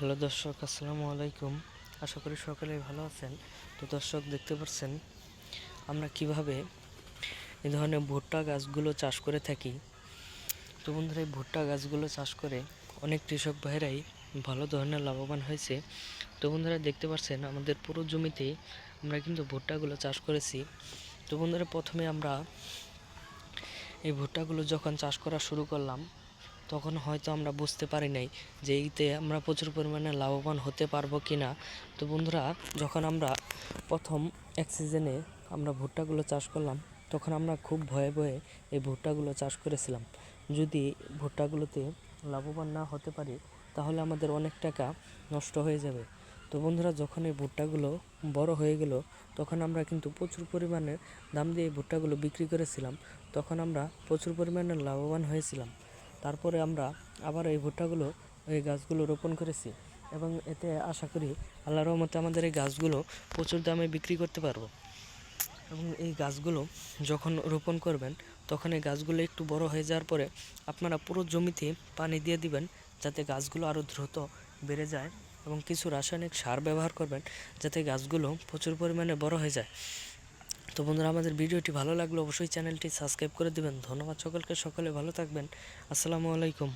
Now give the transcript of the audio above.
Hello দর্শক, আসসালামু আলাইকুম। আশা করি সকলেই ভালো আছেন। তো দর্শক, দেখতে পাচ্ছেন আমরা কিভাবে এই ধরনের ভুট্টা গাছগুলো চাষ করে থাকি। তো বন্ধুরা, এই ভুট্টা গাছগুলো চাষ করে অনেক কৃষক ভাইরাই ভালো ধরনের লাভবান হয়েছে। তো বন্ধুরা, দেখতে পাচ্ছেন আমাদের পুরো জমিতে আমরা কিন্তু ভুট্টাগুলো চাষ করেছি। তো বন্ধুরা, প্রথমে আমরা এই ভুট্টাগুলো যখন চাষ করা শুরু করলাম, তখন হয়তো আমরা বুঝতে পারি নাই যে এইতে আমরা প্রচুর পরিমাণে লাভবান হতে পারবো কি না। তো বন্ধুরা, যখন আমরা প্রথম এক সিজনে আমরা ভুট্টাগুলো চাষ করলাম, তখন আমরা খুব ভয়ে ভয়ে এই ভুট্টাগুলো চাষ করেছিলাম। যদি ভুট্টাগুলোতে লাভবান না হতে পারি, তাহলে আমাদের অনেক টাকা নষ্ট হয়ে যাবে। তো বন্ধুরা, যখন এই ভুট্টাগুলো বড় হয়ে গেল, তখন আমরা কিন্তু প্রচুর পরিমাণে দাম দিয়ে এই ভুট্টাগুলো বিক্রি করেছিলাম। তখন আমরা প্রচুর পরিমাণে লাভবান হয়েছিলাম। তারপরে আমরা আবার এই ভুট্টাগুলো, এই গাছগুলো রোপণ করেছি এবং এতে আশা করি আল্লাহর রহমতে আমাদের এই গাছগুলো প্রচুর দামে বিক্রি করতে পারবো। এবং এই গাছগুলো যখন রোপণ করবেন, তখন এই গাছগুলো একটু বড় হয়ে যাওয়ার পরে আপনারা পুরো জমিতে পানি দিয়ে দিবেন, যাতে গাছগুলো আরও দ্রুত বেড়ে যায়, এবং কিছু রাসায়নিক সার ব্যবহার করবেন, যাতে গাছগুলো প্রচুর পরিমাণে বড় হয়ে যায়। তো বন্ধুরা, আমাদের ভিডিওটি ভালো লাগলে অবশ্যই চ্যানেলটি সাবস্ক্রাইব করে দিবেন। ধন্যবাদ সকলকে, সকলে ভালো থাকবেন। আসসালামু আলাইকুম।